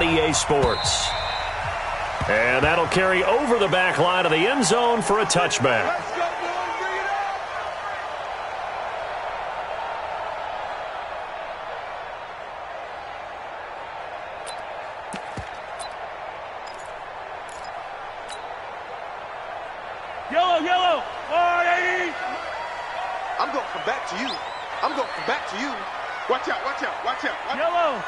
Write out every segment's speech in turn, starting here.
EA Sports. And that'll carry over the back line of the end zone for a touchback. Yellow, yellow. I'm going to come back to you. I'm going to come back to you. Watch out, watch out, watch out. Yellow.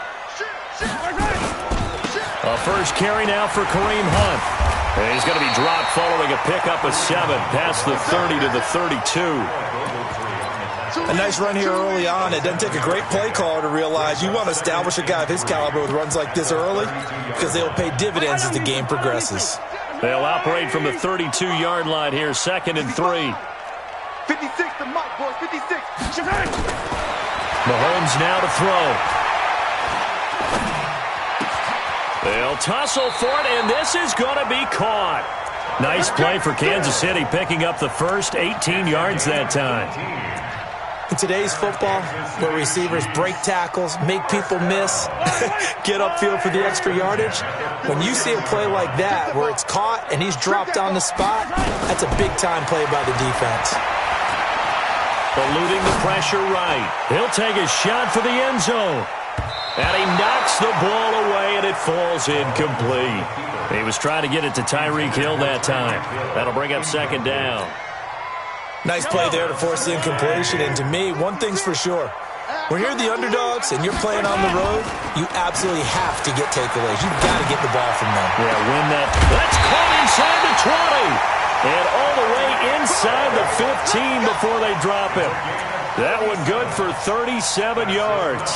A first carry now for Kareem Hunt. And he's going to be dropped following a pickup of 7 past the 30 to the 32. A nice run here early on. It doesn't take a great play caller to realize you want to establish a guy of his caliber with runs like this early because they'll pay dividends as the game progresses. They'll operate from the 32-yard line here, 2nd and 3. 56, the mic, boys, 56. Mahomes now to throw. They'll tussle for it, and this is going to be caught. Nice play for Kansas City, picking up the first 18 yards that time. In today's football, where receivers break tackles, make people miss, get upfield for the extra yardage, when you see a play like that where it's caught and he's dropped on the spot, that's a big-time play by the defense. Eluding the pressure right. He'll take a shot for the end zone. And he knocks the ball away, and it falls incomplete. He was trying to get it to Tyreek Hill that time. That'll bring up 2nd down. Nice play there to force the incompletion. And to me, one thing's for sure. When you're the underdogs and you're playing on the road, you absolutely have to get takeaways. You've got to get the ball from them. Yeah, win that. That's caught inside the 20. And all the way inside the 15 before they drop him. That one good for 37 yards.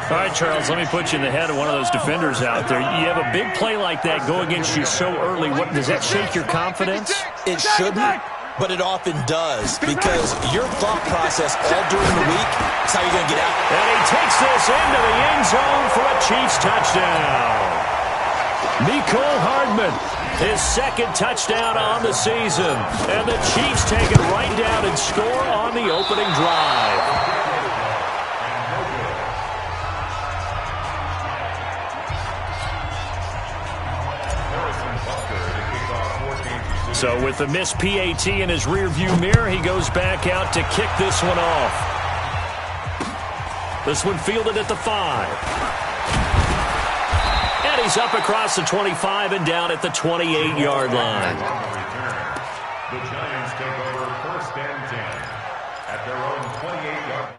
All right, Charles, let me put you in the head of one of those defenders out there. You have a big play like that go against you so early. What, does that shake your confidence? It shouldn't, but it often does because your thought process all during the week is how you're going to get out. And he takes this into the end zone for a Chiefs touchdown. Mecole Hardman, his 2nd touchdown on the season. And the Chiefs take it right down and score on the opening drive. So with the missed PAT in his rearview mirror, he goes back out to kick this one off. This one fielded at the 5. And he's up across the 25 and down at the 28-yard line. The Giants take over 1st and 10 at their own 28-yard.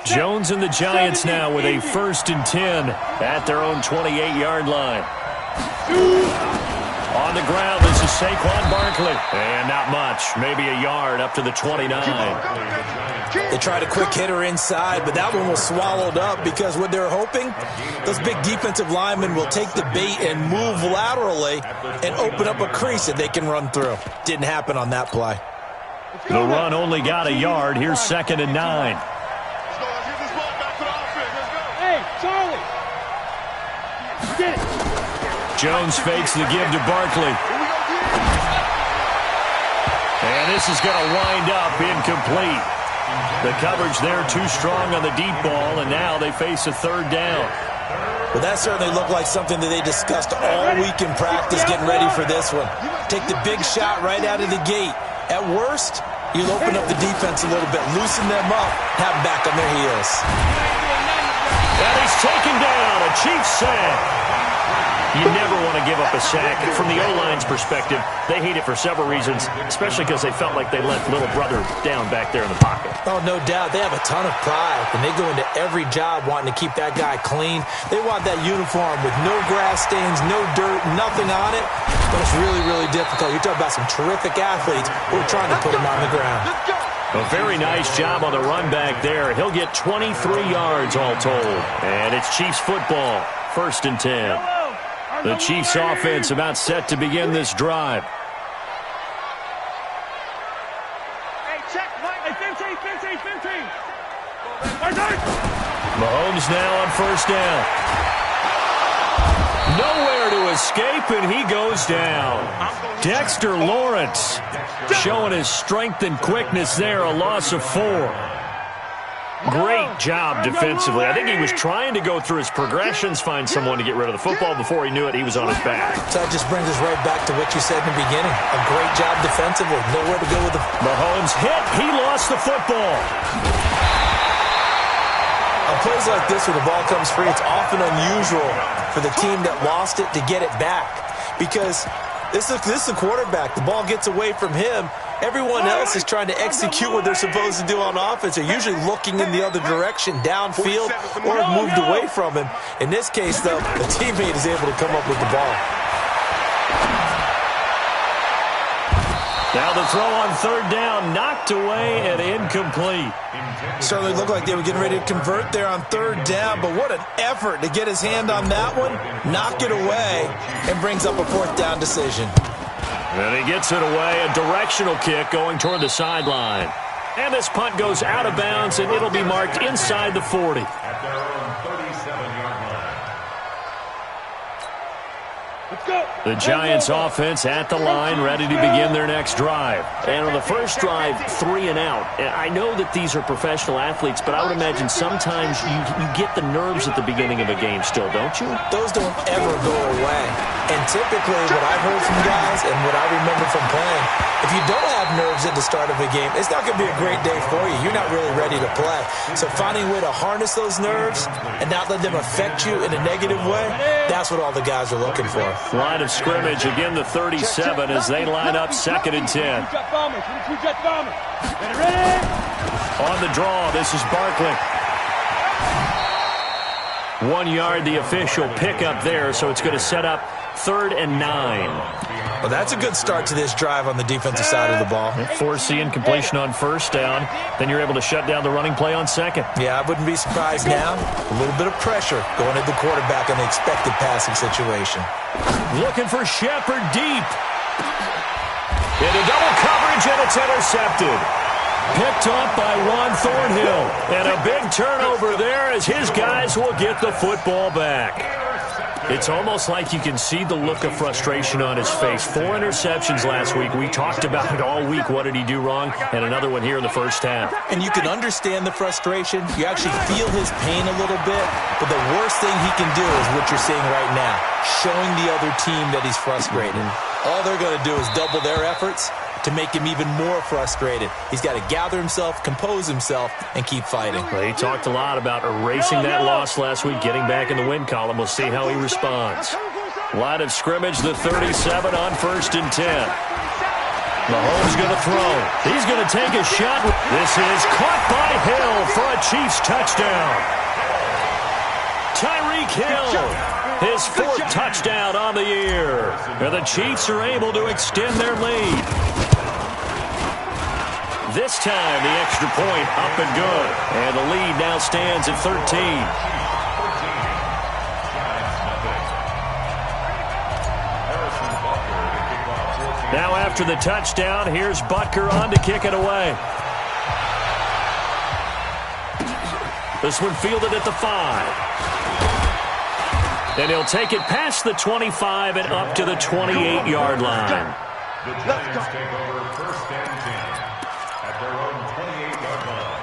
Jones and the Giants now with a 1st and 10 at their own 28-yard line. On the ground, this is Saquon Barkley. And not much, maybe a yard up to the 29. They tried a quick hitter inside, but that one was swallowed up because what they're hoping, those big defensive linemen will take the bait and move laterally and open up a crease that they can run through. Didn't happen on that play. The run only got a yard. Here's 2nd and 9. Charlie! Get it! Jones fakes the give to Barkley. And this is going to wind up incomplete. The coverage there too strong on the deep ball, and now they face a 3rd down. Well, that certainly looked like something that they discussed all week in practice getting ready for this one. Take the big shot right out of the gate. At worst, you'll open up the defense a little bit, loosen them up, have them back on their heels. And he's taken down, a Chiefs sack. You never want to give up a sack. From the O-line's perspective, they hate it for several reasons, especially because they felt like they let little brother down back there in the pocket. Oh, no doubt. They have a ton of pride, and they go into every job wanting to keep that guy clean. They want that uniform with no grass stains, no dirt, nothing on it. But it's really, really difficult. You're talking about some terrific athletes who are trying to put him on the ground. A very nice job on the run back there. He'll get 23 yards all told. And it's Chiefs football, 1st and 10. The Chiefs offense about set to begin this drive. Hey, check. Hey, 15. Mahomes now on first down. Nowhere to escape, and he goes down. Dexter Lawrence showing his strength and quickness there, a loss of 4. Great job defensively. I think he was trying to go through his progressions, find someone to get rid of the football. Before he knew it, he was on his back. So that just brings us right back to what you said in the beginning. A great job defensively. Nowhere to go with the... Mahomes hit. He lost the football. On plays like this where the ball comes free, it's often unusual for the team that lost it to get it back. Because this is a quarterback. The ball gets away from him. Everyone else is trying to execute what they're supposed to do on offense. They're usually looking in the other direction, downfield, or moved away from him. In this case, though, the teammate is able to come up with the ball. Now the throw on third down, knocked away and incomplete. Certainly looked like they were getting ready to convert there on third down, but what an effort to get his hand on that one, knock it away, and brings up a fourth down decision. And he gets it away, a directional kick going toward the sideline. And this punt goes out of bounds, and it'll be marked inside the 40. At their own 37-yard line. Let's go. The Giants offense at the line, ready to begin their next drive. And on the first drive, 3 and out. And I know that these are professional athletes, but I would imagine sometimes you get the nerves at the beginning of a game still, don't you? Those don't ever go away. And typically what I've heard from guys and what I remember from playing, if you don't have nerves at the start of a game, it's not going to be a great day for you. You're not really ready to play. So finding a way to harness those nerves and not let them affect you in a negative way, that's what all the guys are looking for. Line of scrimmage, again the 37 as they line up 2nd and 10. On the draw, this is Barkley. 1 yard, the official pickup there, so it's going to set up 3rd and 9. Well, that's a good start to this drive on the defensive side of the ball. Force the incompletion on first down. Then you're able to shut down the running play on second. Yeah, I wouldn't be surprised now. A little bit of pressure going at the quarterback in the expected passing situation. Looking for Shepard deep. Into double coverage, and it's intercepted. Picked up by Juan Thornhill. And a big turnover there as his guys will get the football back. It's almost like you can see the look of frustration on his face. 4 interceptions last week. We talked about it all week. What did he do wrong? And another one here in the first half. And you can understand the frustration. You actually feel his pain a little bit. But the worst thing he can do is what you're seeing right now, showing the other team that he's frustrated. All they're going to do is double their efforts to make him even more frustrated. He's got to gather himself, compose himself, and keep fighting. Well, he talked a lot about erasing that loss last week, getting back in the win column. We'll see how he responds. Line of scrimmage, the 37 on 1st and 10. Mahomes going to throw. He's going to take a shot. This is caught by Hill for a Chiefs touchdown. Tyreek Hill, his 4th touchdown on the year. And the Chiefs are able to extend their lead. This time, the extra point up and good. And the lead now stands at 13. Now after the touchdown, here's Butker on to kick it away. This one fielded at the 5. And he'll take it past the 25 and up to the 28-yard line. The Giants take over 1st and 10 at their own 28-yard line.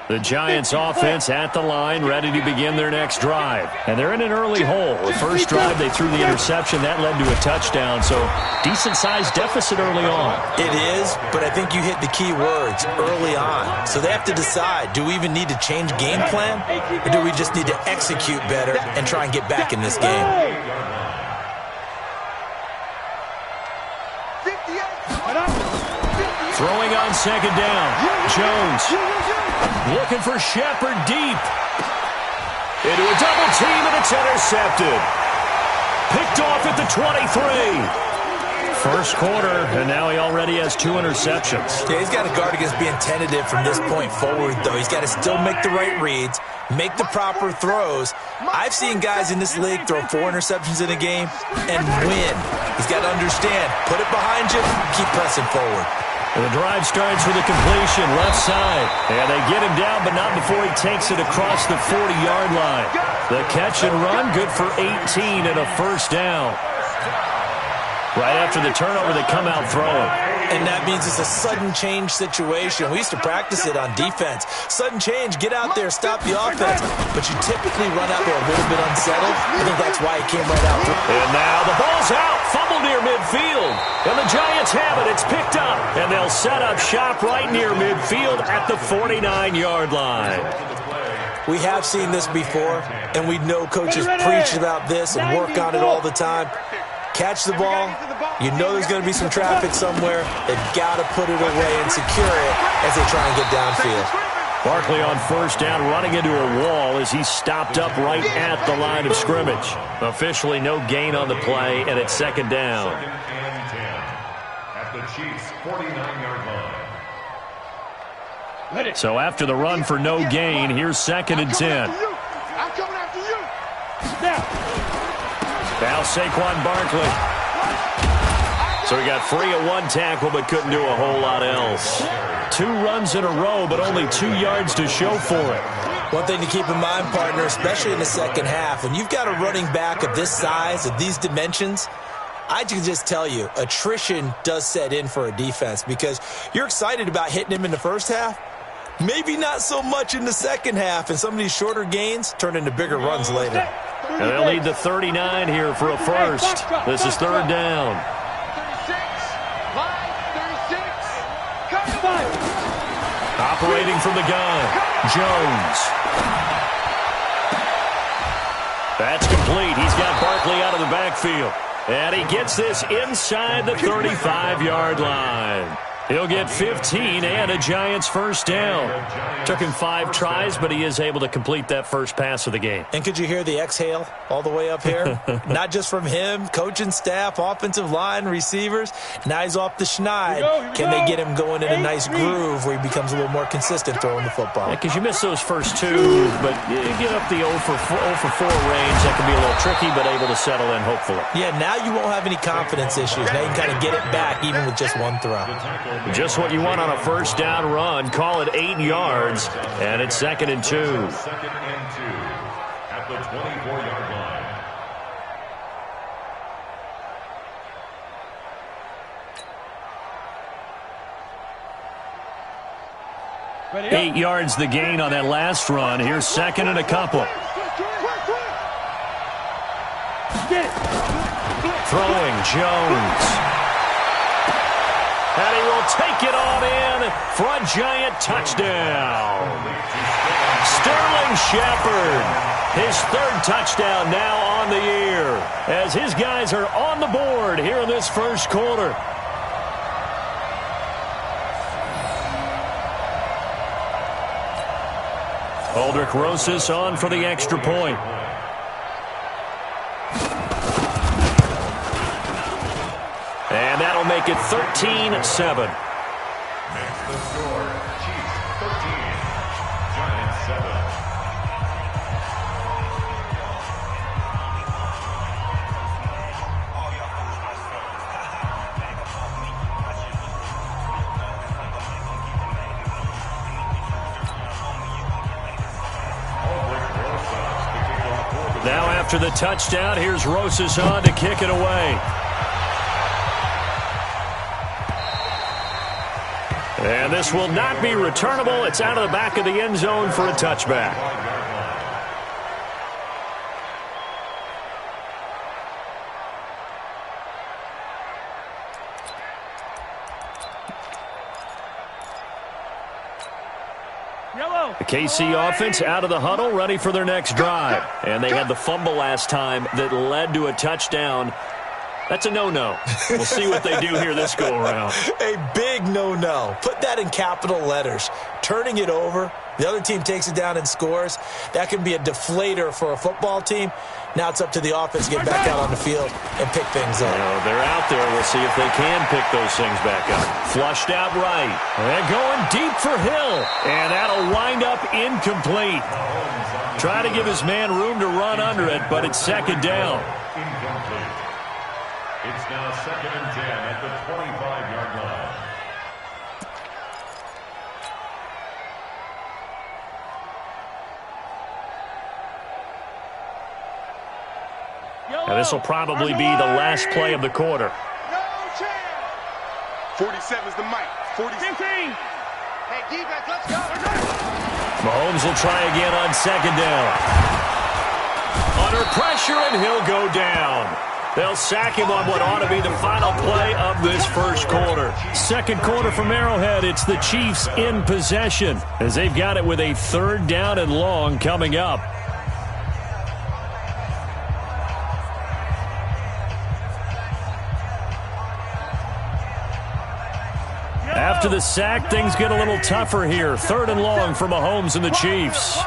The Giants offense at the line, ready to begin their next drive. And they're in an early hole. The first drive, they threw the interception. That led to a touchdown, so decent-sized deficit early on. It is, but I think you hit the key words, early on. So they have to decide, do we even need to change game plan, or do we just need to execute better and try and get back in this game? Throwing on 2nd down, Jones. Looking for Shepard deep. Into a double team, and it's intercepted. Picked off at the 23. First quarter, and now he already has 2 interceptions. Yeah, he's got to guard against being tentative from this point forward, though. He's got to still make the right reads, make the proper throws. I've seen guys in this league throw 4 interceptions in a game and win. He's got to understand, put it behind you, keep pressing forward. And the drive starts with a completion, left side. And they get him down, but not before he takes it across the 40-yard line. The catch and run, good for 18 and a first down. Right after the turnover, they come out throwing. And that means it's a sudden change situation. We used to practice it on defense. Sudden change, get out there, stop the offense. But you typically run out there a little bit unsettled. I think that's why he came right out. And now the ball's out. Fumble near midfield. And the Giants have it. It's picked up. And they'll set up shop right near midfield at the 49-yard line. We have seen this before, and we know coaches preach about this and work on it all the time. Catch the ball. You know there's going to be some traffic somewhere. They've got to put it away and secure it as they try and get downfield. Barkley on first down, running into a wall as he's stopped up right at the line of scrimmage. Officially no gain on the play, and it's second down. Second and 10 at the Chiefs' 49-yard line. So after the run for no gain, here's second and 10. I'm coming after you. Now Saquon Barkley. So he got free of 1 tackle but couldn't do a whole lot else. 2 runs in a row, but only 2 yards to show for it. One thing to keep in mind, partner, especially in the second half, when you've got a running back of this size, of these dimensions, I can just tell you, attrition does set in for a defense because you're excited about hitting him in the first half. Maybe not so much in the second half, and some of these shorter gains turn into bigger runs later. And they'll need the 39 here for a first. This is third down. 36, line 36, Operating from the gun, Jones. That's complete. He's got Barkley out of the backfield. And he gets this inside the 35-yard line. He'll get 15 and a Giants first down. Took him 5 tries, but he is able to complete that first pass of the game. And could you hear the exhale all the way up here? Not just from him, coaching staff, offensive line, receivers. Now he's off the schneid. Can they get him going in a nice groove where he becomes a little more consistent throwing the football? Because you miss those first 2, but you get up the 0 for 4 range. That can be a little tricky, but able to settle in, hopefully. Yeah, now you won't have any confidence issues. Now you can kind of get it back even with just 1 throw. Just what you want on a first down run. Call it 8 yards, and it's second and 2. Second and 2 at the 24-yard line. 8 yards the gain on that last run. Here's second and a couple. Throwing Jones. And he will take it on in for a Giant touchdown. Sterling Shepard, his 3rd touchdown now on the year, as his guys are on the board here in this first quarter. Aldrick Rosas on for the extra point. And that'll make it 13-7. Makes the score. Chiefs 13, Giants 7. Now after the touchdown, here's Rosas on to kick it away. And this will not be returnable. It's out of the back of the end zone for a touchback. The KC offense out of the huddle, ready for their next drive. And they had the fumble last time that led to a touchdown. That's a no-no. We'll see what they do here this go-around. A big no-no. Put that in capital letters. Turning it over The other team takes it down and scores. That can be a deflator for a football team. Now it's up to the offense to get back out on the field and pick things up. They're out there. We'll see if they can pick those things back up. Flushed out right. And going deep for Hill. And that'll wind up incomplete. Try to give his man room to run under it, but it's second down. Incomplete. It's now 2nd and 10 at the 25-yard line. And this will probably be the last play of the quarter. 47 is the mic. 15. Hey, defense, let's go. Mahomes will try again on second down. Under pressure, and he'll go down. They'll sack him on what ought to be the final play of this first quarter. Second quarter from Arrowhead. It's the Chiefs in possession as they've got it with a 3rd down and long coming up. After the sack, things get a little tougher here. 3rd and long for Mahomes and the Chiefs.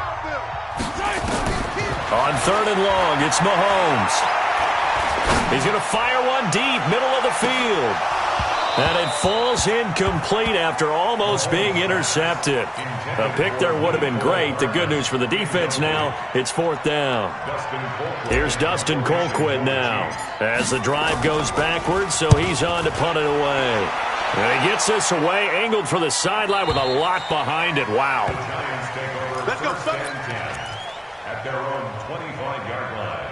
On 3rd and long, it's Mahomes. He's going to fire one deep, middle of the field. And it falls incomplete after almost being intercepted. A pick there would have been great. The good news for the defense now, it's 4th down. Here's Dustin Colquitt now as the drive goes backwards, so he's on to punt it away. And he gets this away, angled for the sideline with a lot behind it. Wow. Let's go, son. At their own 25-yard line.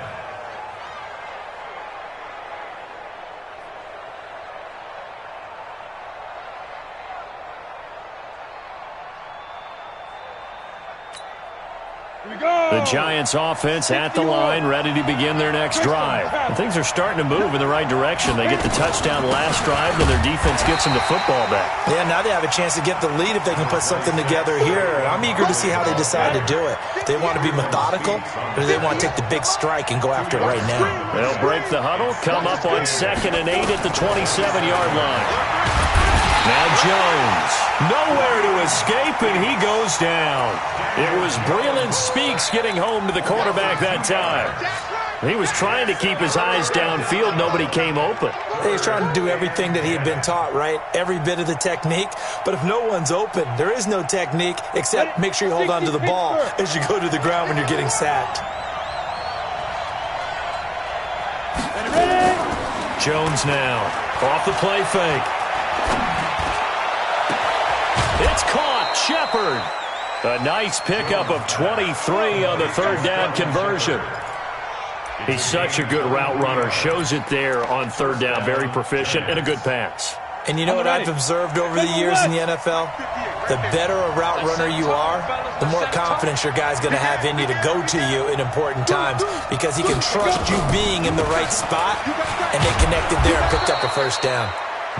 The Giants offense at the line, ready to begin their next drive. And things are starting to move in the right direction. They get the touchdown last drive, then their defense gets them the football back. Yeah, now they have a chance to get the lead if they can put something together here. I'm eager to see how they decide to do it. Do they want to be methodical, or do they want to take the big strike and go after it right now? They'll break the huddle, come up on 2nd and 8 at the 27-yard line. Now Jones, nowhere to escape, and he goes down. It was Breeland Speaks getting home to the quarterback that time. He was trying to keep his eyes downfield. Nobody came open. He was trying to do everything that he had been taught, right? Every bit of the technique. But if no one's open, there is no technique except make sure you hold on to the ball as you go to the ground when you're getting sacked. Jones now off the play fake. It's caught. Shepard. A nice pickup of 23 on the 3rd down conversion. He's such a good route runner. Shows it there on 3rd down. Very proficient and a good pass. And you know what I've observed over the years in the NFL? The better a route runner you are, the more confidence your guy's going to have in you to go to you in important times because he can trust you being in the right spot, and they connected there and picked up a 1st down.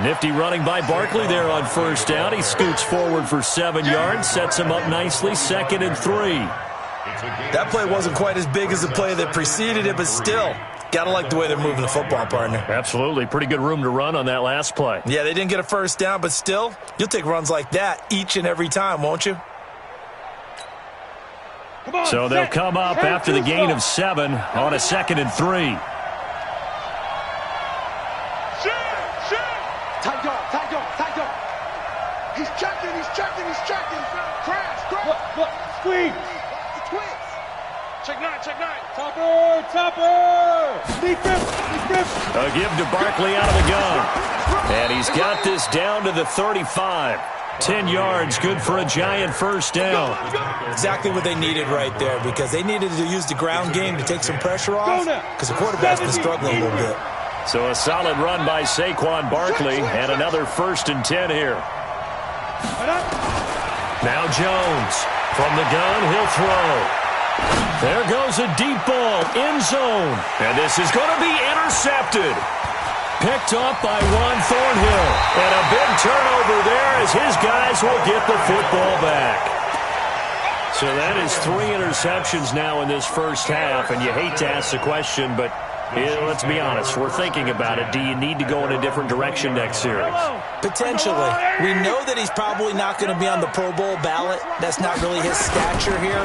Nifty running by Barkley there on 1st down. He scoots forward for 7 yards, sets him up nicely, 2nd and 3. That play wasn't quite as big as the play that preceded it, but still, gotta like the way they're moving the football, partner. Absolutely. Pretty good room to run on that last play. Yeah, they didn't get a 1st down, but still, you'll take runs like that each and every time, won't you? So they'll come up after the gain of 7 on a 2nd and 3. He's checking. Crash. Look, squeeze. The twins. Check 9. Topper. Deep grip. A give to Barkley out of the gun. And he's got this down to the 35. 10 yards, good for a Giant 1st down. Exactly what they needed right there because they needed to use the ground game to take some pressure off because the quarterback's been struggling a little bit. So a solid run by Saquon Barkley and another 1st and 10 here. Now Jones from the gun, he'll throw. There goes a deep ball, end zone. And this is going to be intercepted. Picked up by Juan Thornhill. And a big turnover there as his guys will get the football back. So that is 3 interceptions now in this first half. And you hate to ask the question, but Let's be honest, we're thinking about it. Do you need to go in a different direction next series? Potentially. We know that he's probably not going to be on the Pro Bowl ballot. That's not really his stature here.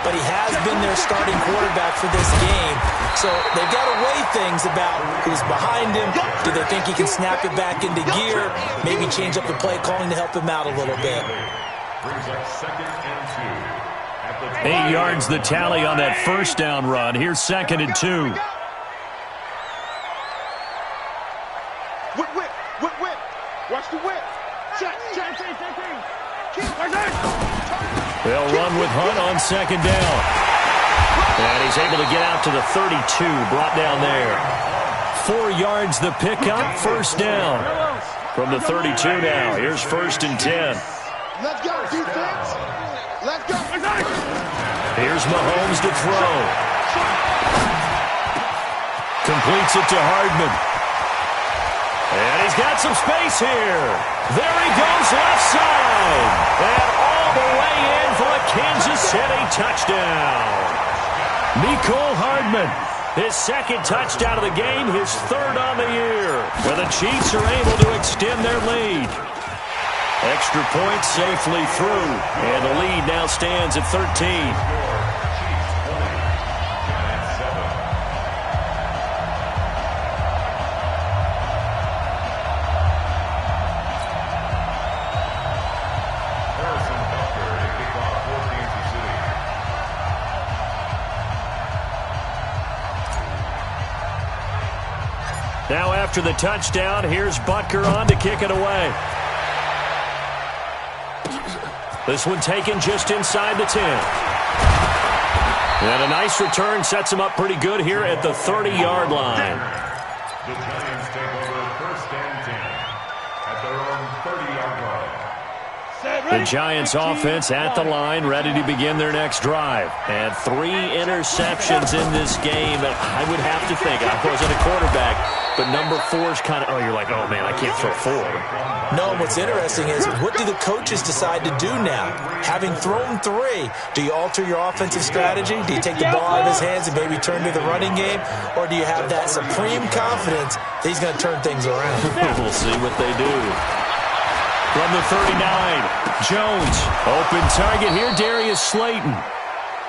But he has been their starting quarterback for this game. So they've got to weigh things about who's behind him. Do they think he can snap it back into gear? Maybe change up the play calling to help him out a little bit. Brings up 2nd and 2. 8 yards the tally on that first down run. Here's 2nd and 2. Whip. Watch the whip. Check. They'll run with Hunt on 2nd down. And he's able to get out to the 32, brought down there. 4 yards the pickup, 1st down. From the 32 now, here's 1st and 10. Let's go, defense. Let's go. Here's Mahomes to throw. Completes it to Hardman. And he's got some space here. There he goes left side. And all the way in for a Kansas City touchdown. Mecole Hardman, his 2nd touchdown of the game, his 3rd on the year. Where the Chiefs are able to extend their lead. Extra point safely through. And the lead now stands at 13. Now after the touchdown, here's Butker on to kick it away. This one taken just inside the 10. And a nice return sets him up pretty good here at the 30-yard line. The Giants take over 1st and 10 at their own 30-yard line. The Giants offense at the line, ready to begin their next drive. And 3 interceptions in this game. And I would have to think, I wasn't a quarterback, but number 4 is kind of, you're like, oh, man, I can't throw 4. No, what's interesting is, what do the coaches decide to do now? Having thrown 3, do you alter your offensive strategy? Do you take the ball out of his hands and maybe turn to the running game? Or do you have that supreme confidence that he's going to turn things around? We'll see what they do. From the 39, Jones, open target here, Darius Slayton.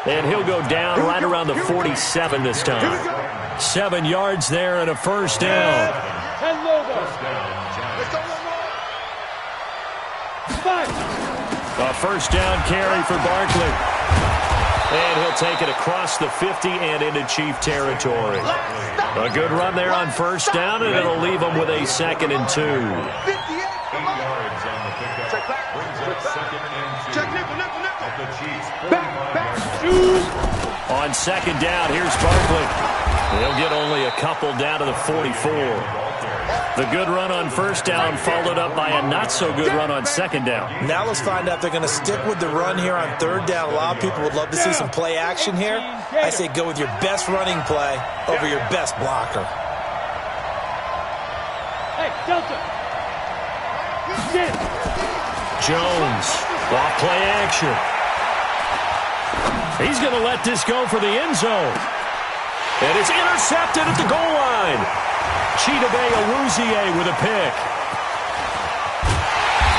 And he'll go down right around the 47 this time. 7 yards there and a 1st down. A 1st down carry for Barkley. And he'll take it across the 50 and into Chief territory. A good run there on 1st down, and it'll leave them with a 2nd and 2. 8 yards on the pickup. Brings up 2nd and 2. At the Chiefs' 45. On 2nd down, here's Barkley. They'll get only a couple down to the 44. The good run on 1st down followed up by a not-so-good run on 2nd down. Now let's find out if they're going to stick with the run here on 3rd down. A lot of people would love to see some play action here. I say go with your best running play over your best blocker. Hey, Delta. Jones, off play action. He's going to let this go for the end zone. And it's intercepted at the goal line. Chidobe Awuzie with a pick.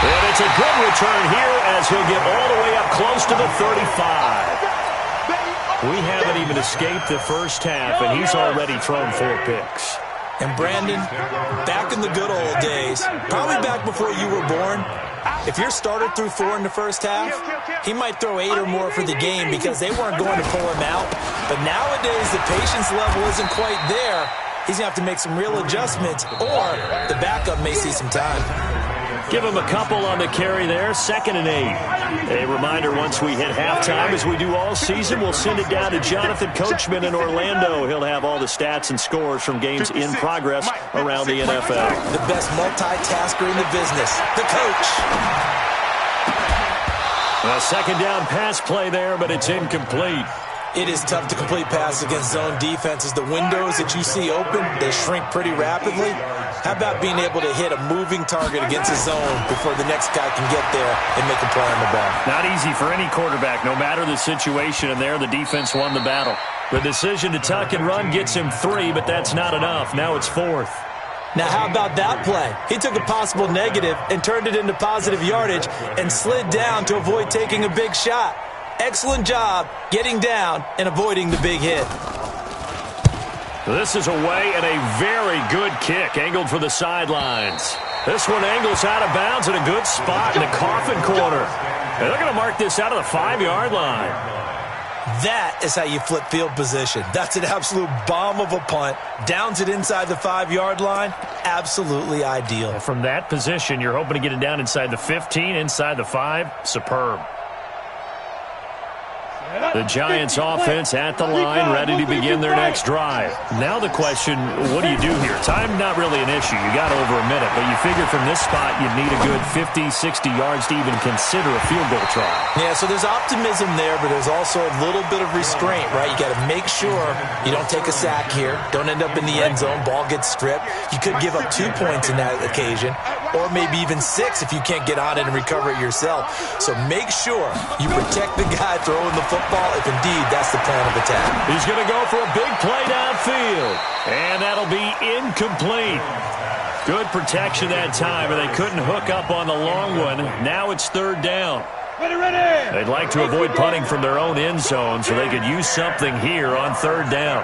And it's a good return here as he'll get all the way up close to the 35. We haven't even escaped the first half, and he's already thrown 4 picks. And Brandon, back in the good old days, probably back before you were born, if your starter threw 4 in the first half, he might throw 8 or more for the game because they weren't going to pull him out. But nowadays, the patience level isn't quite there. He's going to have to make some real adjustments, or the backup may see some time. Give him a couple on the carry there, 2nd and 8. A reminder, once we hit halftime, as we do all season, we'll send it down to Jonathan Coachman in Orlando. He'll have all the stats and scores from games in progress around the NFL. The best multitasker in the business, the coach. A 2nd down pass play there, but it's incomplete. It is tough to complete passes against zone defenses. The windows that you see open, they shrink pretty rapidly. How about being able to hit a moving target against a zone before the next guy can get there and make a play on the ball? Not easy for any quarterback, no matter the situation, and there the defense won the battle. The decision to tuck and run gets him 3, but that's not enough. Now it's 4th. Now, how about that play? He took a possible negative and turned it into positive yardage and slid down to avoid taking a big shot. Excellent job getting down and avoiding the big hit. This is away and a very good kick, angled for the sidelines. This one angles out of bounds in a good spot in the coffin corner. And they're going to mark this out of the 5-yard line. That is how you flip field position. That's an absolute bomb of a punt. Downs it inside the 5-yard line. Absolutely ideal. From that position, you're hoping to get it down inside the 15, inside the 5. Superb. The Giants offense at the line, ready to begin their next drive. Now the question, what do you do here? Time not really an issue. You got over a minute, but you figure from this spot you'd need a good 50, 60 yards to even consider a field goal try. Yeah, so there's optimism there, but there's also a little bit of restraint, right? You got to make sure you don't take a sack here. Don't end up in the end zone. Ball gets stripped. You could give up 2 points in that occasion, or maybe even 6 if you can't get on it and recover it yourself. So make sure you protect the guy throwing the football if indeed that's the plan of attack. He's going to go for a big play downfield, and that'll be incomplete. Good protection that time, and they couldn't hook up on the long one. Now it's 3rd down. Ready. They'd like to avoid punting from their own end zone so they could use something here on 3rd down.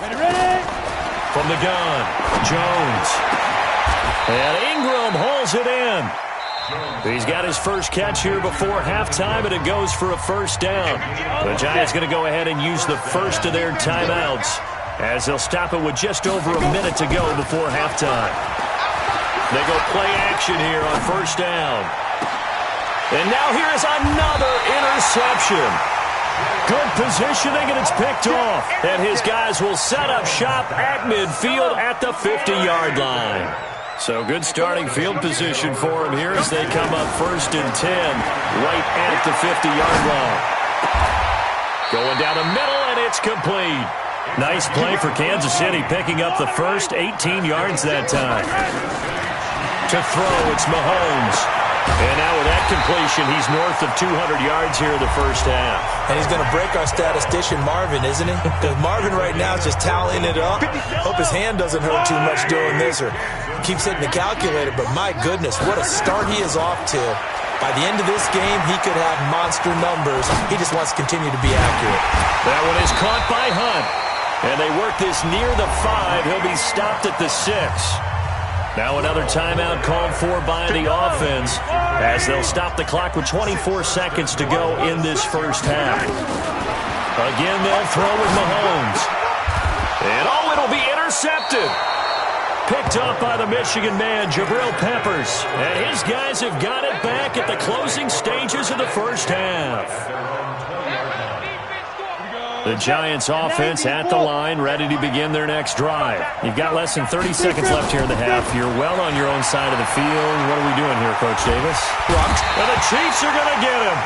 Ready. From the gun, Jones. And Ingram hauls it in. He's got his first catch here before halftime, and it goes for a 1st down. The Giants going to go ahead and use the first of their timeouts as they'll stop it with just over a minute to go before halftime. They go play action here on 1st down. And now here's another interception. Good positioning, and it's picked off. And his guys will set up shop at midfield at the 50-yard line. So good starting field position for him here as they come up 1st and 10 right at the 50-yard line. Going down the middle, and it's complete. Nice play for Kansas City, picking up the first 18 yards that time. To throw, it's Mahomes. And now with that completion, he's north of 200 yards here in the first half. And he's going to break our statistician Marvin, isn't he? Because Marvin right now is just tallying it up. Hope his hand doesn't hurt too much doing this or keeps hitting the calculator. But my goodness, what a start he is off to. By the end of this game, he could have monster numbers. He just wants to continue to be accurate. That one is caught by Hunt. And they work this near the 5. He'll be stopped at the 6. Now another timeout called for by the offense as they'll stop the clock with 24 seconds to go in this first half. Again, they'll throw with Mahomes. And it'll be intercepted. Picked up by the Michigan man, Jabril Peppers. And his guys have got it back at the closing stages of the first half. The Giants offense at the line, ready to begin their next drive. You've got less than 30 seconds left here in the half. You're well on your own side of the field. What are we doing here, Coach Davis? And the Chiefs are going to get him.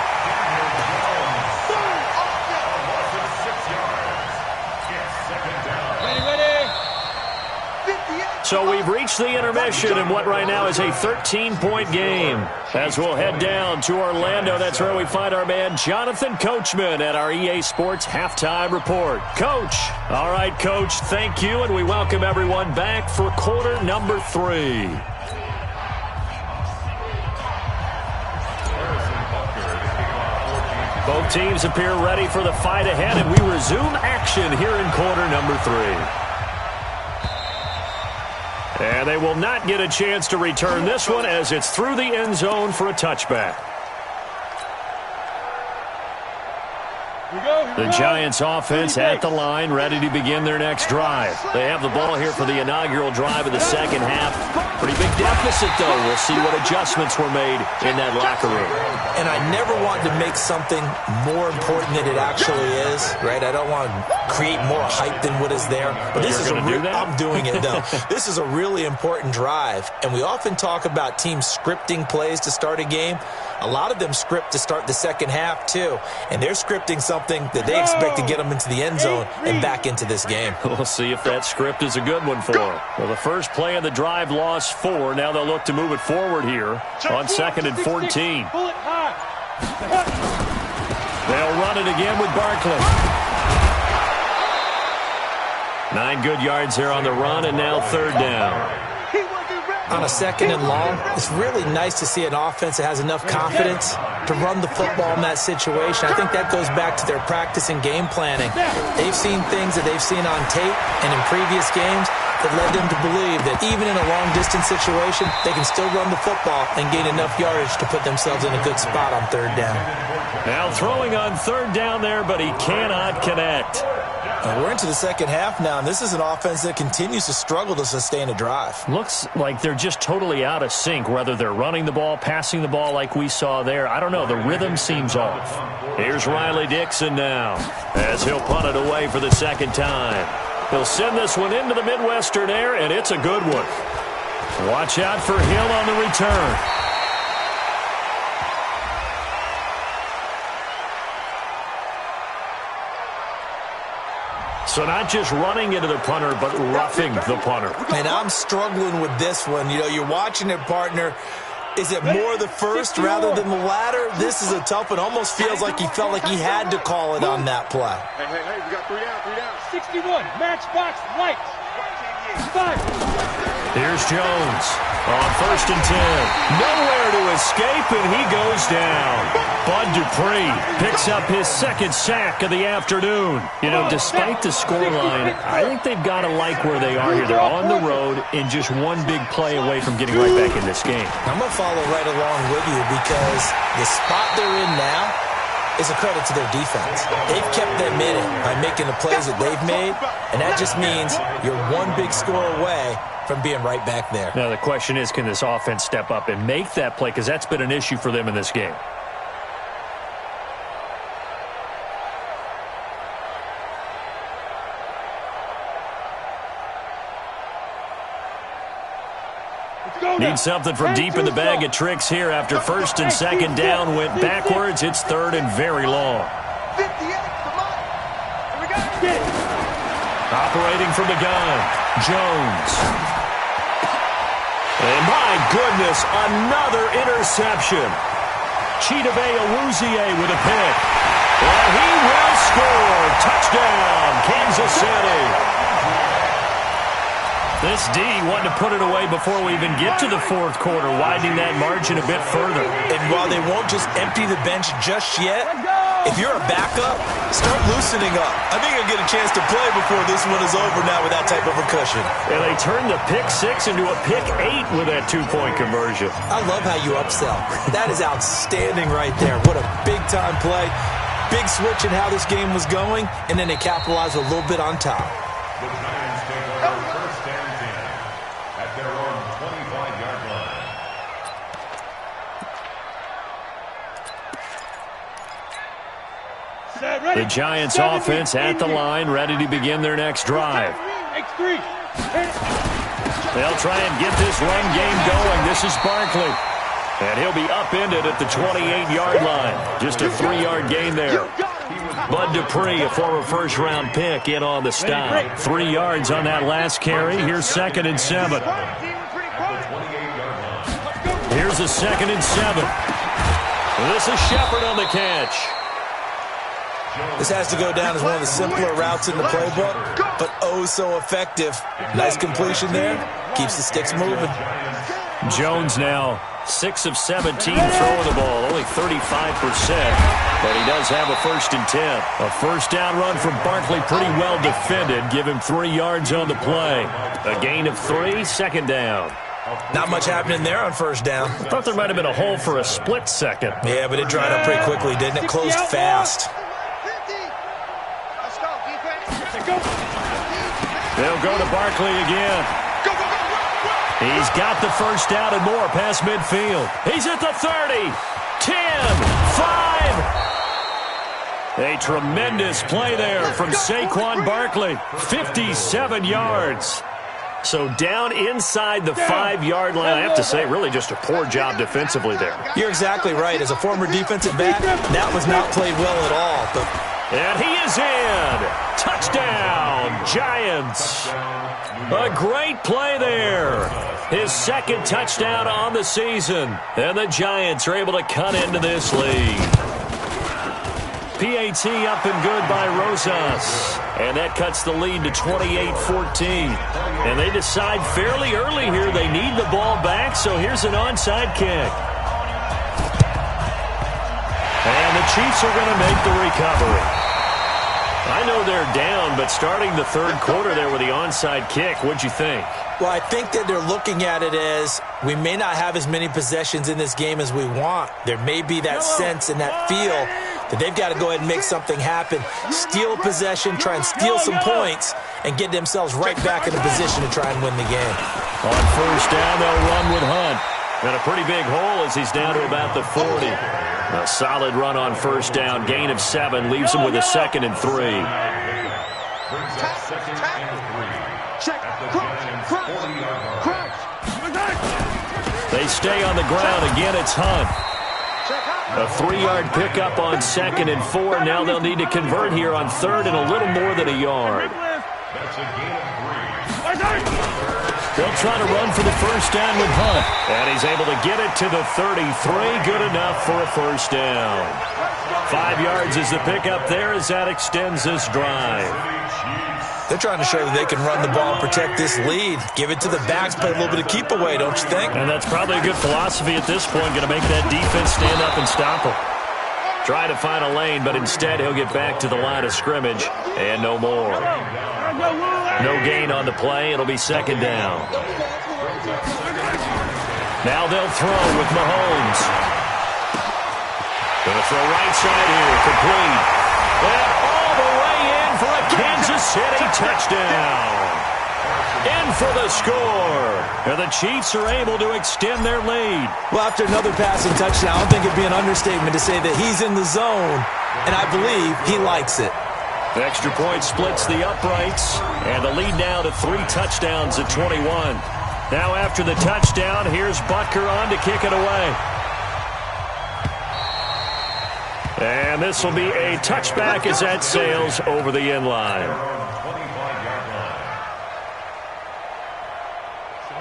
So we've reached the intermission in what right now is a 13-point game. As we'll head down to Orlando, that's where we find our man Jonathan Coachman at our EA Sports Halftime Report. Coach. All right, Coach, thank you, and we welcome everyone back for quarter number 3. Both teams appear ready for the fight ahead, and we resume action here in quarter number 3. And they will not get a chance to return this one as it's through the end zone for a touchback. The Giants offense at the line, ready to begin their next drive. They have the ball here for the inaugural drive of the second half. Pretty big deficit, though. We'll see what adjustments were made in that locker room. And I never want to make something more important than it actually is, right? I don't want to create more hype than what is there. But this is I'm doing it, though. This is a really important drive. And we often talk about teams scripting plays to start a game. A lot of them script to start the second half, too. And they're scripting something something that they expect to get them into the end zone and back into this game. We'll see if that script is a good one for them. Well, the first play of the drive lost 4. Now they'll look to move it forward here on 2nd and 14. They'll run it again with Barkley. 9 good yards there on the run, and now 3rd down. On a 2nd and long, it's really nice to see an offense that has enough confidence to run the football in that situation. I think that goes back to their practice and game planning. They've seen things that they've seen on tape and in previous games that led them to believe that even in a long-distance situation, they can still run the football and gain enough yardage to put themselves in a good spot on 3rd down. Now throwing on 3rd down there, but he cannot connect. We're into the second half now, and this is an offense that continues to struggle to sustain a drive. Looks like they're just totally out of sync, whether they're running the ball, passing the ball like we saw there. I don't know. The rhythm seems off. Here's Riley Dixon now as he'll punt it away for the 2nd time. He'll send this one into the Midwestern air, and it's a good one. Watch out for Hill on the return. So not just running into the punter, but roughing the punter. And I'm struggling with this one. You know, you're watching it, partner. Is it more the first rather than the latter? This is a tough one. Almost feels like he felt like he had to call it on that play. Hey, we got 3 down. 61, matchbox, lights. 5. Here's Jones on 1st and 10. Nowhere to escape, and he goes down. Bud Dupree picks up his 2nd sack of the afternoon. You know, despite the scoreline, I think they've got to like where they are here. They're on the road and just one big play away from getting right back in this game. I'm going to follow right along with you because the spot they're in now is a credit to their defense. They've kept them in it by making the plays that they've made, and that just means you're one big score away from being right back there. Now the question is, can this offense step up and make that play? Because that's been an issue for them in this game. Need something from deep in the bag of tricks here after 1st and 2nd down went backwards. It's 3rd and very long. 58, come on. We got it. Operating from the gun, Jones. And my goodness, another interception. Chidobe Awuzie with a pick. And he will score. Touchdown, Kansas City. This D wanted to put it away before we even get to the 4th quarter, widening that margin a bit further. And while they won't just empty the bench just yet, if you're a backup, start loosening up. I think you'll get a chance to play before this one is over now with that type of a cushion. And they turned the pick 6 into a pick 8 with that 2-point conversion. I love how you upsell. That is outstanding right there. What a big-time play. Big switch in how this game was going, and then they capitalized a little bit on top. The Giants take over 1st and 10 at their own 25-yard line. The Giants offense at the line, ready to begin their next drive. They'll try and get this run game going. This is Barkley. And he'll be upended at the 28-yard line. Just a 3-yard gain there. Bud Dupree, a former first-round pick, in on the stop. 3 yards on that last carry. Here's 2nd and 7. Here's a 2nd and 7. This is Shepard on the catch. This has to go down as one of the simpler routes in the playbook, but oh so effective. Nice completion there. Keeps the sticks moving. Jones now 6 of 17 throwing the ball, only 35%, but he does have a 1st and 10. A 1st down run from Barkley, pretty well defended. Give him 3 yards on the play. A gain of 3, 2nd down. Not much happening there on 1st down. I thought there might have been a hole for a split second. Yeah, but it dried up pretty quickly, didn't it? Closed fast. They'll go to Barkley again. He's got the 1st down and more past midfield. He's at the 30, 10, 5. A tremendous play there from Saquon Barkley. 57 yards. So down inside the 5-yard line. I have to say, really just a poor job defensively there. You're exactly right. As a former defensive back, that was not played well at all. But And he is in. Touchdown, Giants. A great play there. His second touchdown on the season. And the Giants are able to cut into this lead. PAT up and good by Rosas. And that cuts the lead to 28-14. And they decide fairly early here they need the ball back, so here's an onside kick. And the Chiefs are going to make the recovery. I know they're down, but starting the third quarter there with the onside kick, what'd you think? Well, I think that they're looking at it as we may not have as many possessions in this game as we want. There may be that sense and that feel that they've got to go ahead and make something happen, steal a possession, try and steal some points, and get themselves right back in a position to try and win the game. On first down, they'll run with Hunt. And a pretty big hole as he's down to about the 40. A solid run on first down. Gain of 7 leaves him with a 2nd and 3. They stay on the ground. Again, it's Hunt. A 3-yard pickup on 2nd and 4. Now they'll need to convert here on 3rd and a little more than a yard. They'll try to run for the first down with Hunt. And he's able to get it to the 33. Good enough for a first down. 5 yards is the pickup there as that extends this drive. They're trying to show that they can run the ball and protect this lead. Give it to the backs, play a little bit of keep away, don't you think? And that's probably a good philosophy at this point. Going to make that defense stand up and stop him. Try to find a lane, but instead he'll get back to the line of scrimmage and no more. No gain on the play. It'll be 2nd down. Now they'll throw with Mahomes. Going to throw right side here, complete. And all the way in for a Kansas City touchdown. In for the score. And the Chiefs are able to extend their lead. Well, after another passing touchdown, I don't think it'd be an understatement to say that he's in the zone, and I believe he likes it. The extra point splits the uprights, and the lead now to 3 touchdowns at 21. Now after the touchdown, here's Butker on to kick it away. And this will be a touchback as that sails over the end line.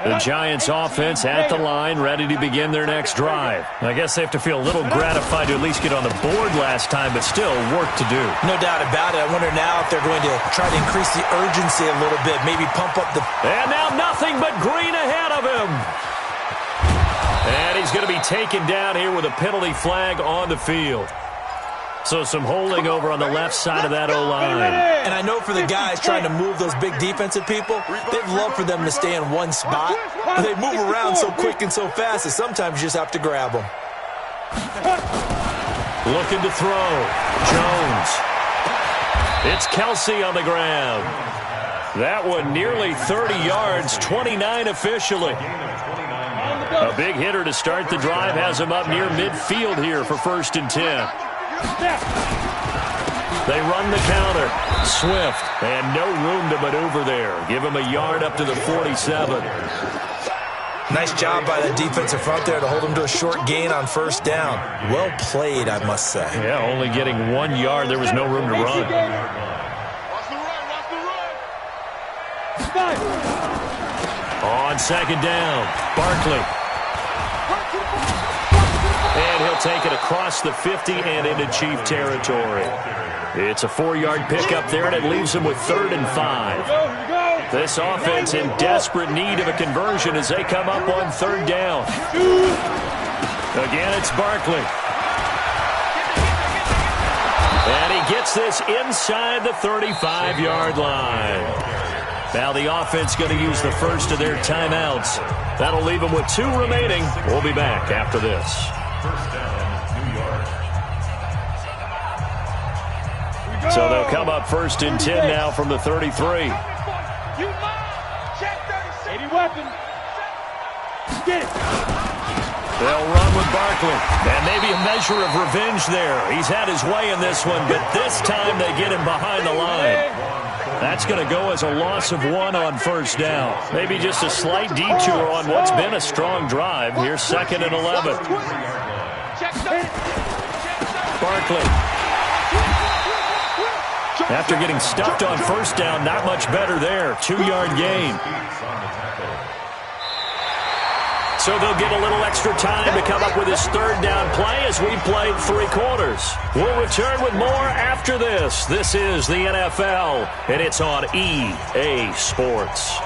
The Giants offense at the line, ready to begin their next drive. I guess they have to feel a little gratified to at least get on the board last time, but still work to do. No doubt about it. I wonder now if they're going to try to increase the urgency a little bit, maybe pump up the... And now nothing but green ahead of him. And he's going to be taken down here with a penalty flag on the field. So some holding over on the left side of that O-line. And I know for the guys trying to move those big defensive people, they'd love for them to stay in one spot. But they move around so quick and so fast that sometimes you just have to grab them. Looking to throw. Jones. It's Kelsey on the ground. That one nearly 30 yards, 29 officially. A big hitter to start the drive has him up near midfield here for 1st and 10. They run the counter. Swift. And no room to maneuver there. Give him a yard up to the 47. Nice job by the defensive front there to hold him to a short gain on first down. Well played, I must say. Yeah, only getting 1 yard. There was no room to run. On 2nd down, Barkley. And he'll take it across the 50 and into Chief territory. It's a 4-yard pickup there, and it leaves him with 3rd and 5. This offense in desperate need of a conversion as they come up on 3rd down. Again, it's Barkley. And he gets this inside the 35-yard line. Now the offense going to use the first of their timeouts. That'll leave them with 2 remaining. We'll be back after this. So they'll come up 1st and 10 now from the 33. 80 weapon. Get it. They'll run with Barkley. And maybe a measure of revenge there. He's had his way in this one, but this time they get him behind the line. That's going to go as a loss of 1 on 1st down. Maybe just a slight detour on what's been a strong drive. Here's 2nd and 11. Barkley. After getting stuffed on first down, not much better there. 2-yard gain. So they'll get a little extra time to come up with his third down play as we played 3 quarters. We'll return with more after this. This is the NFL, and it's on EA Sports.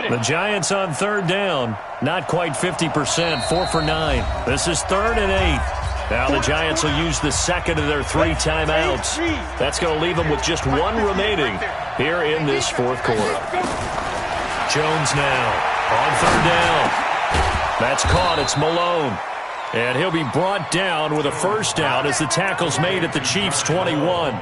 The Giants on third down, not quite 50%, 4 for 9. This is 3rd and 8. Now the Giants will use the second of their 3 timeouts. That's going to leave them with just 1 remaining here in this 4th quarter. Jones now on 3rd down. That's caught. It's Malone. And he'll be brought down with a first down as the tackle's made at the Chiefs' 21.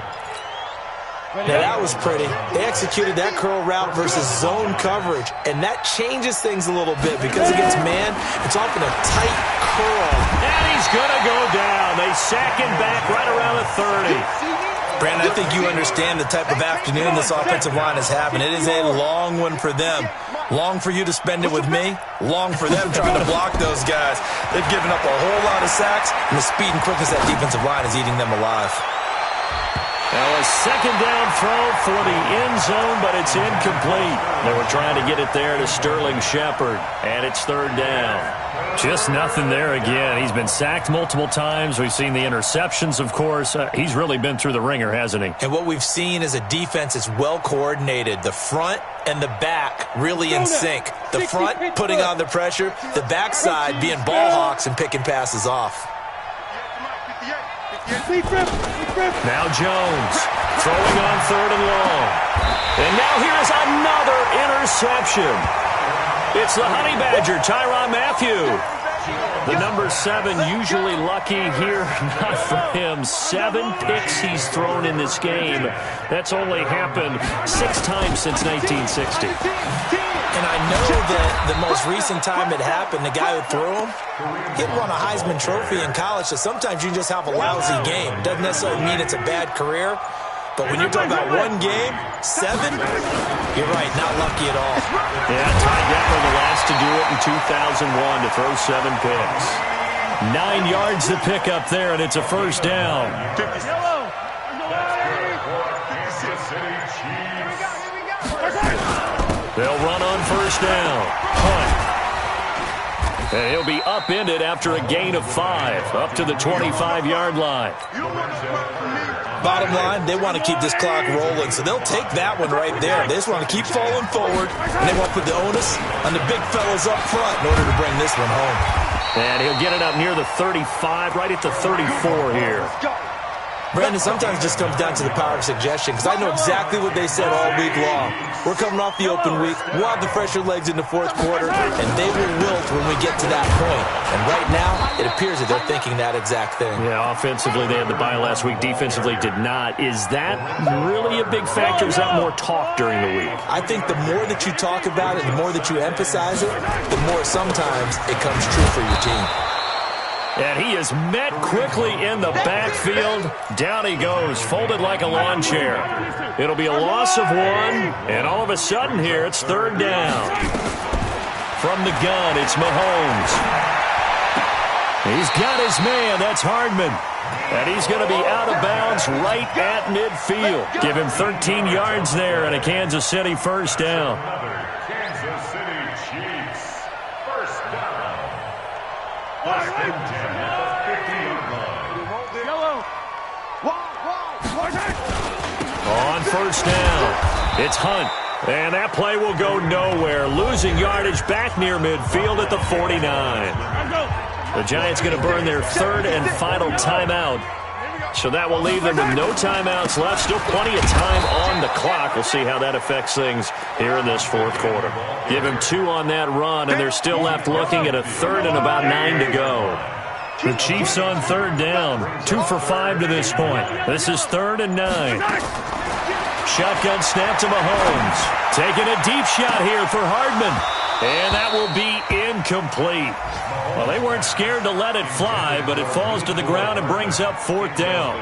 Now, that was pretty. They executed that curl route versus zone coverage, and that changes things a little bit because against man, it's often a tight curl. And he's going to go down. They sack him back right around the 30. Brandon, I think you understand the type of afternoon this offensive line is having. It is a long one for them. Long for you to spend it with me. Long for them trying to block those guys. They've given up a whole lot of sacks, and the speed and quickness of that defensive line is eating them alive. Now a second down throw for the end zone, but it's incomplete. They were trying to get it there to Sterling Shepard, and it's 3rd down. Just nothing there again. He's been sacked multiple times. We've seen the interceptions, of course. He's really been through the ringer, hasn't he? And what we've seen is a defense that's well coordinated. The front and the back really in sync. The front putting on the pressure, the backside being ball hawks and picking passes off. Now Jones throwing on 3rd and long. And now here's another interception. It's the Honey Badger, Tyrann Mathieu. The number 7 usually lucky here. Not for him. 7 picks he's thrown in this game. That's only happened 6 times since 1960. And I know that the most recent time it happened, the guy who threw him, he'd won a Heisman Trophy in college, so sometimes you just have a lousy game. Doesn't necessarily mean it's a bad career, but when you're talking about 1 game, 7, you're right, not lucky at all. Yeah, Ty Detmer the last to do it in 2001 to throw 7 picks. 9 yards to pick up there, and it's a first down. They'll run on first down. Hunt. And he'll be upended after a gain of 5, up to the 25-yard line. Bottom line, they want to keep this clock rolling, so they'll take that one right there. They just want to keep falling forward, and they want to put the onus on the big fellas up front in order to bring this one home. And he'll get it up near the 35, right at the 34 here. Brandon, sometimes it just comes down to the power of suggestion, because I know exactly what they said all week long. We're coming off the open week. We'll have the fresher legs in the 4th quarter, and they will wilt when we get to that point. And right now, it appears that they're thinking that exact thing. Yeah, offensively, they had the bye last week. Defensively, did not. Is that really a big factor? Is that more talk during the week? I think the more that you talk about it, the more that you emphasize it, the more sometimes it comes true for your team. And he is met quickly in the backfield. Down he goes, folded like a lawn chair. It'll be a loss of 1, and all of a sudden here, it's 3rd down. From the gun, it's Mahomes. He's got his man, that's Hardman. And he's going to be out of bounds right at midfield. Give him 13 yards there and a Kansas City first down. Kansas City Chiefs, first down. On first down, it's Hunt. And that play will go nowhere. Losing yardage back near midfield at the 49. The Giants going to burn their 3rd and final timeout. So that will leave them with no timeouts left. Still plenty of time on the clock. We'll see how that affects things here in this 4th quarter. Give him 2 on that run, and they're still left looking at a 3rd and about 9 to go. The Chiefs on 3rd down. 2 for 5 to this point. This is 3rd and 9. Shotgun snap to Mahomes. Taking a deep shot here for Hardman. And that will be incomplete. Well, they weren't scared to let it fly, but it falls to the ground and brings up 4th down.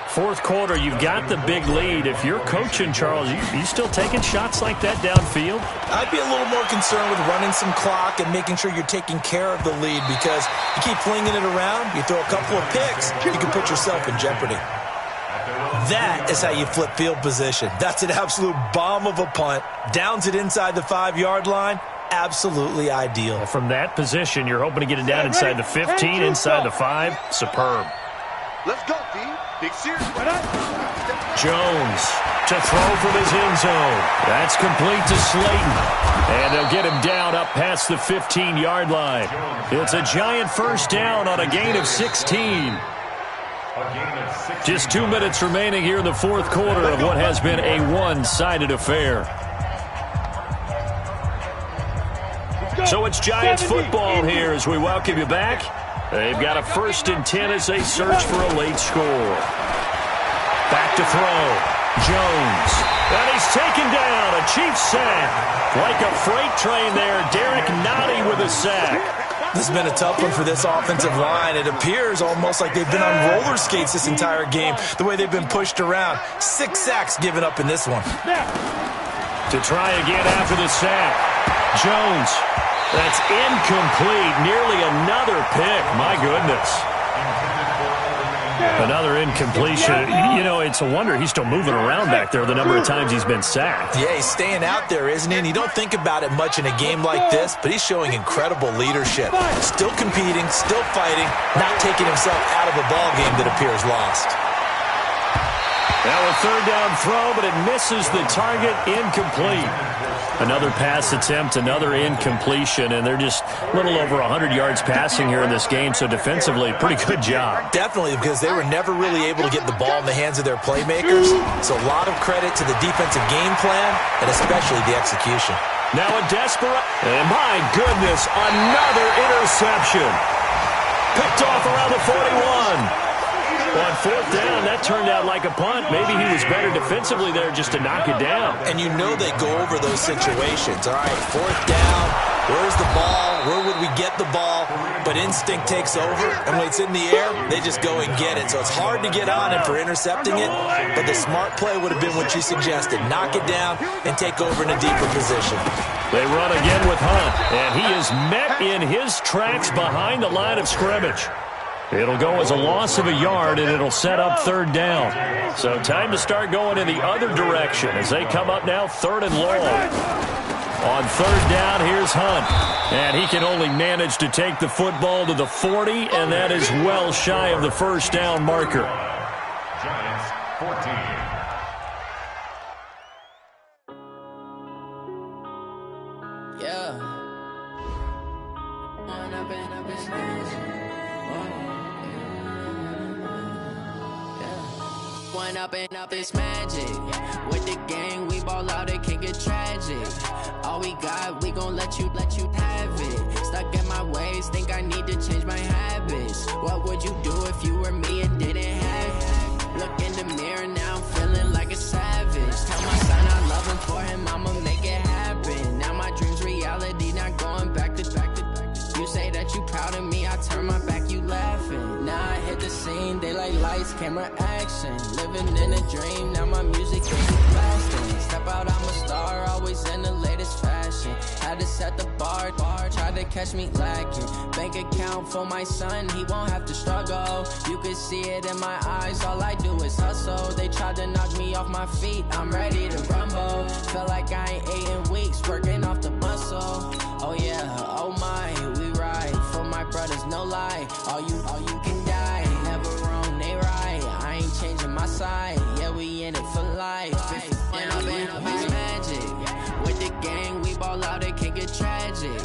Fourth quarter, you've got the big lead. If you're coaching, Charles, you still taking shots like that downfield? I'd be a little more concerned with running some clock and making sure you're taking care of the lead, because you keep flinging it around, you throw a couple of picks, you can put yourself in jeopardy. That is how you flip field position. That's an absolute bomb of a punt. Downs it inside the 5-yard line. Absolutely ideal. From that position, you're hoping to get it down inside the 15, inside the 5. Superb. Let's go, D. Big series. Jones to throw from his end zone. That's complete to Slayton. And they'll get him down up past the 15-yard line. It's a giant first down on a gain of 16. Just 2 minutes remaining here in the fourth quarter of what has been a one-sided affair. So it's Giants football here as we welcome you back. They've got a 1st and 10 as they search for a late score. Back to throw. Jones. And he's taken down. A Chiefs sack. Like a freight train there. Derek Nottie with a sack. This has been a tough one for this offensive line. It appears almost like they've been on roller skates this entire game, the way they've been pushed around. 6 sacks given up in this one. To try again after the sack. Jones. That's incomplete. Nearly another pick. My goodness. Another incompletion. You know, it's a wonder he's still moving around back there the number of times he's been sacked. Yeah, he's staying out there, isn't he? And you don't think about it much in a game like this, but he's showing incredible leadership. Still competing, still fighting, not taking himself out of a ball game that appears lost. Now a 3rd down throw, but it misses the target. Incomplete. Another pass attempt, another incompletion, and they're just a little over 100 yards passing here in this game, so defensively, pretty good job. Definitely, because they were never really able to get the ball in the hands of their playmakers, so a lot of credit to the defensive game plan, and especially the execution. Now a desperate, and my goodness, another interception. Picked off around the 41. On 4th down, that turned out like a punt. Maybe he was better defensively there just to knock it down. And you know they go over those situations. All right, 4th down, where's the ball? Where would we get the ball? But instinct takes over, and when it's in the air, they just go and get it. So it's hard to get on him for intercepting it, but the smart play would have been what you suggested. Knock it down and take over in a deeper position. They run again with Hunt, and he is met in his tracks behind the line of scrimmage. It'll go as a loss of a yard, and it'll set up 3rd down. So time to start going in the other direction as they come up now 3rd and long. On 3rd down, here's Hunt. And he can only manage to take the football to the 40, and that is well shy of the 1st down marker. Giants 14. Yeah. Up this magic. With the gang, we ball out, it can get tragic. All we got, we gon' let you have it. Stuck in my ways, think I need to change my habits. What would you do if you were me and didn't have it? Look in the mirror, now I'm feeling like a savage. Tell my son I love him, for him I'ma make it happen. Now my dream's reality, not going back to. You say that you proud of me, I turn my back, you laughing. Now I hit the scene, they like lights, camera, action. Living in a dream, now my music is blasting. Step out, I'm a star, always in the latest fashion. Had to set the bar, try to catch me lacking. Bank account for my son, he won't have to struggle. You can see it in my eyes, all I do is hustle. They tried to knock me off my feet, I'm ready to rumble. Felt like I ain't ate in weeks, working off the muscle. Oh yeah, oh my, we ride for my brothers, no lie. All you can die, never wrong, they right. I ain't changing my side, yeah, we in it for life. When I've been up is magic. With the gang, we ball out, it can get tragic.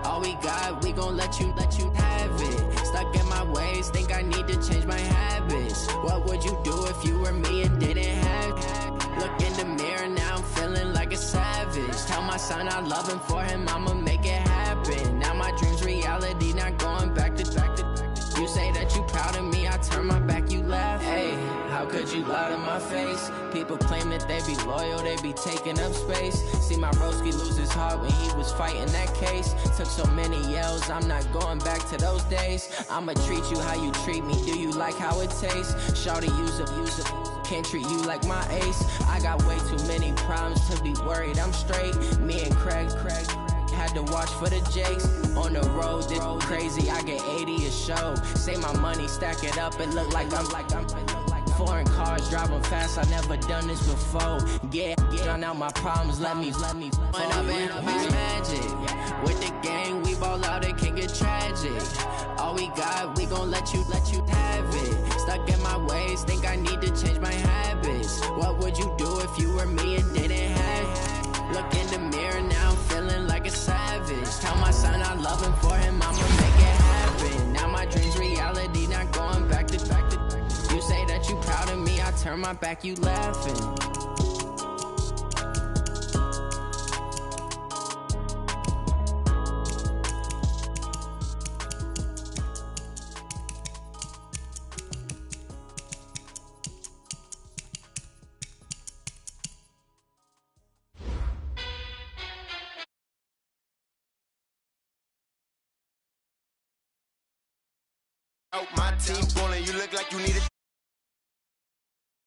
All we got, we gon' let you have it. Stuck in my ways, think I need to change my habits. What would you do if you were me and didn't have it? Look in the mirror, now I'm feeling like a savage. Tell my son I love him, for him I'ma make it happen. Now my dream's reality, not going back to. You say that you proud of me, I turn my back, you laugh. Hey, how could could you lie to my face? People claim that they be loyal, they be taking up space. See my broski lose his heart when he was fighting that case. Took so many yells, I'm not going back to those days. I'ma treat you how you treat me, do you like how it tastes? Shawty, use up, can't treat you like my ace. I got way too many problems to be worried, I'm straight. Me and Craig had to watch for the Jakes. On the road, this crazy, I get 80 a show. Say my money, stack it up, it look like I'm foreign cars, driving fast, I never done this before. Get drown out my problems, let me When up in Beach Magic, with the gang, we ball out, it can get tragic. All we got, we gon' let you have it. Stuck in my ways, think I need to change my habits. What would you do if you were me and didn't have it? Look in the mirror now, I'm feeling like a savage. Tell my son I love him, for him I'ma make it happen. Now my dream's reality, not going back to. You say that you proud of me, I turn my back, you laughing. My team ballin', you look like you need it.